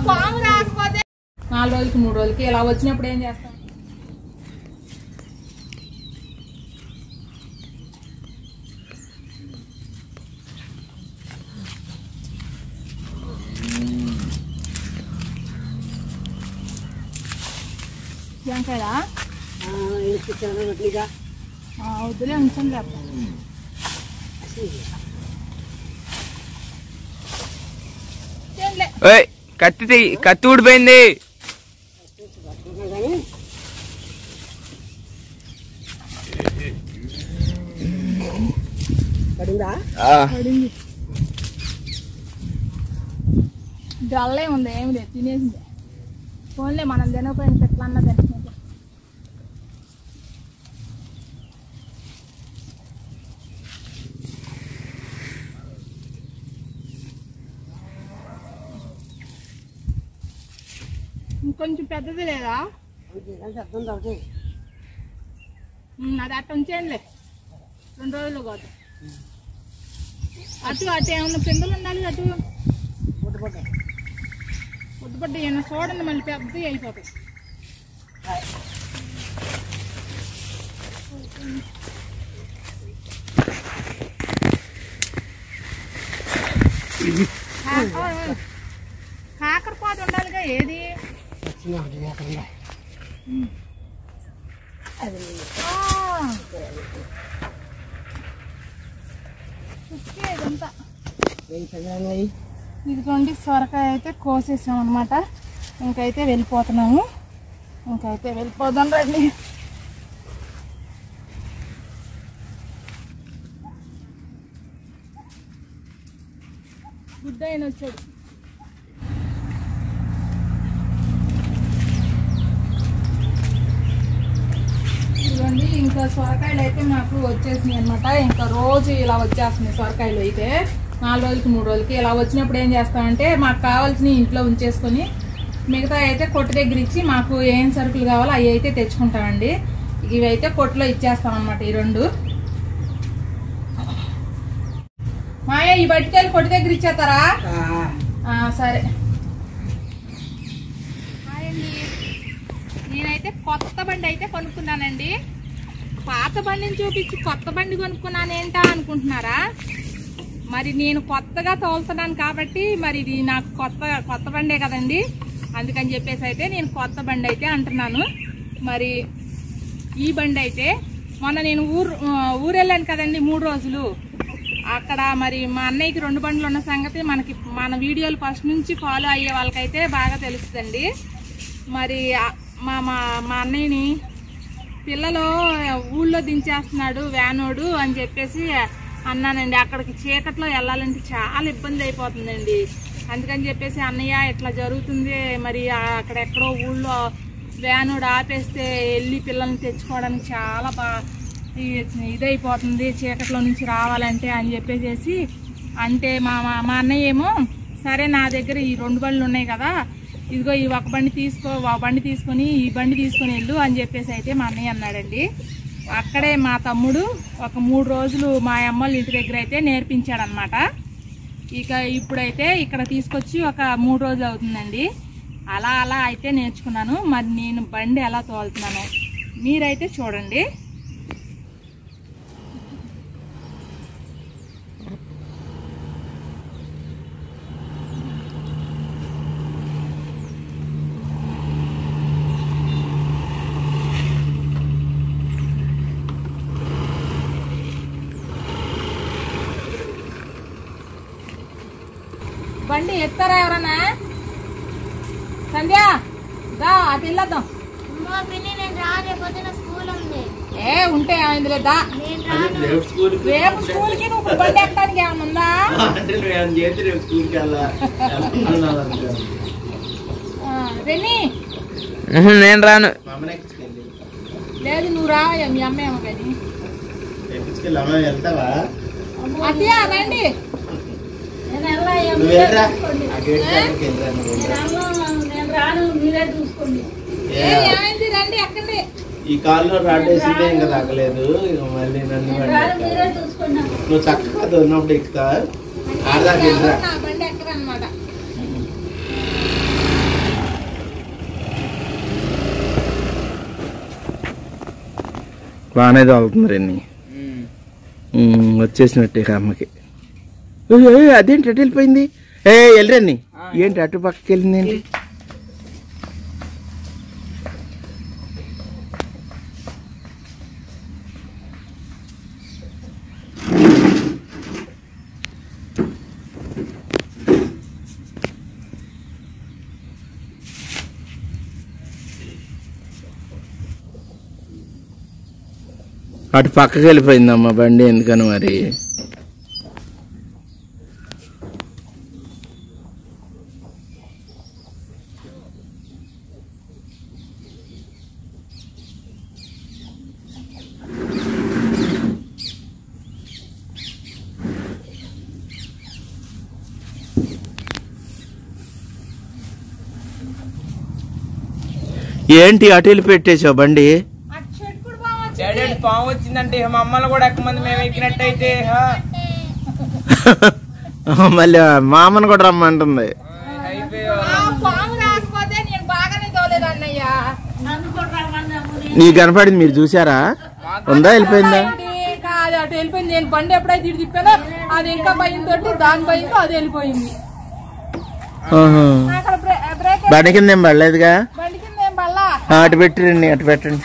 పాము రాకపోతే 4 రోజులకి 3 రోజులకి ఇలా వచ్చినప్పుడు ఏం చేస్తాం? జాంకాయలా వద్దులే ఉంచండి కత్తి ఊడిపోయింది. డల్లే ఉంది, ఏమి లేదు, తినేసింది. ఫోన్లే మనం తినకపోయిన ఎట్లన్నా తింటున్నాం. ఇంకొంచెం పెద్దది లేదా? అది అట్ట ఉంచేయండిలే, 2 రోజులు కాదు. అటు ఏమన్నా పిందెలు ఉండాలి. అటు పొద్దుపడ్డ ఏమన్నా చూడండి, మళ్ళీ పెద్దవి అయిపోతాయి. కాకరపాదు ఉండాలిగా. ఏది ఇదంతా ఇదిగోండి. సొరకాయ అయితే కోసేసాం అనమాట. ఇంకైతే వెళ్ళిపోతున్నాము. వెళ్ళిపోదాం రండి. గుడ్ అయిన వచ్చాడు. ఇదిగోండి, ఇంకా సొరకాయలు అయితే మాకు వచ్చేసినాయి అనమాట. ఇంకా రోజు ఇలా వచ్చేస్తున్నాయి సొరకాయలు అయితే. 4 రోజులకి 3 రోజులకి ఇలా వచ్చినప్పుడు ఏం చేస్తామంటే మాకు కావాల్సిన ఇంట్లో ఉంచేసుకొని మిగతా అయితే కొట్టు దగ్గర ఇచ్చి మాకు ఏం సరుకులు కావాలో అవి అయితే తెచ్చుకుంటామండి. ఇవి అయితే కొట్టులో ఇచ్చేస్తాం అనమాట. ఈ 2 మాయ ఈ బట్టికెళ్ళి కొట్టు దగ్గర ఇచ్చేస్తారా? సరే. నేనైతే కొత్త బండి అయితే కొనుక్కున్నానండి. పాత బండిని చూపించి కొత్త బండి కొనుక్కున్నానేంటా అనుకుంటున్నారా? మరి నేను కొత్తగా తోలుతున్నాను కాబట్టి మరి ఇది నాకు కొత్త బండే కదండి. అందుకని చెప్పేసి అయితే నేను కొత్త బండి అయితే అంటున్నాను. మరి ఈ బండి అయితే మొన్న నేను ఊరు వెళ్ళాను కదండి 3 రోజులు. అక్కడ మరి మా అన్నయ్యకి 2 బండ్లు ఉన్న సంగతి మన వీడియోలు ఫస్ట్ నుంచి ఫాలో అయ్యే వాళ్ళకైతే బాగా తెలుస్తుందండి. మరి మా అన్నయ్యని పిల్లలు ఊళ్ళో దించేస్తున్నాడు వ్యానోడు అని చెప్పేసి అన్నానండి. అక్కడికి చీకట్లో వెళ్ళాలంటే చాలా ఇబ్బంది అయిపోతుందండి. అందుకని చెప్పేసి అన్నయ్య ఇట్లా జరుగుతుంది, మరి అక్కడెక్కడో ఊళ్ళో వ్యానోడు ఆపేస్తే వెళ్ళి పిల్లల్ని తెచ్చుకోవడానికి చాలా ఇదైపోతుంది చీకట్లో నుంచి రావాలంటే అని చెప్పేసి అంటే మా అన్నయ్య ఏమో సరే నా దగ్గర ఈ 2 బండ్లు ఉన్నాయి కదా, ఇదిగో ఈ ఒక బండి తీసుకొని ఈ బండి తీసుకొని వెళ్ళు అని చెప్పేసి అయితే మా అన్నయ్య అన్నాడండి. అక్కడే మా తమ్ముడు ఒక 3 రోజులు మా అమ్మోళ్ళ ఇంటి దగ్గర అయితే నేర్పించాడనమాట. ఇక ఇప్పుడైతే ఇక్కడ తీసుకొచ్చి ఒక 3 రోజులు అవుతుందండి. అలా అయితే నేర్చుకున్నాను. మరి నేను బండి ఎలా తోలుతున్నాను మీరైతే చూడండి. బండి ఎత్తారా ఎవరన్నా? సంధ్య దా అటు వెళ్ళొద్దాం. ఉంటే ఏమైంది లేదా? రేపు స్కూల్ కి నువ్వు బండి ఎక్కడానికి ఏమన్నా ఉందా? నేను రాను. లేదు నువ్వు రావయ్యా, మీ అమ్మ ఏమో కానీ. అట్లా రండి. ఏమైంది రండి ఎక్కండి. ఈ కాల్లో రాడేసిందే ఇంకా తగ్గలేదు. ఇక మళ్ళీ నన్ను నువ్వు చక్కగా ఉన్నప్పుడు ఎక్కుతా ఆడదాకా బండి ఎక్కరనమాట. బాగానే తోలుతుంది రండి. వచ్చేసినట్టే అమ్మకి. అదేంటి అటు వెళ్ళిపోయింది? వెళ్ళరండి. ఏంటి అటు పక్కకి వెళ్ళింది ఏంటి? అటు పక్కకి వెళ్ళిపోయిందమ్మా బండి. ఎందుకని మరి? ఏంటి అటు వెళ్ళి పెట్టేసావు బండి? పాము వచ్చిందంటే మమ్మల్ని కూడా ఎక్కువ మేము ఎక్కినట్టయితే మళ్ళీ మామను కూడా రమ్మంటుంది. నీకు కనపడింది, మీరు చూసారా? ఉందా వెళ్ళిపోయిందా? కాదు, అటు వెళ్ళిపోయింది. నేను బండి ఎప్పుడైతే ఇటు తిప్పానో అది ఇంకా భయంతో దాని భయంతో అది వెళ్ళిపోయింది. బండి కింద ఏం పడలేదుగా? బండి కింద ఏం పడలా. అటు పెట్టండి, అటు పెట్టండి.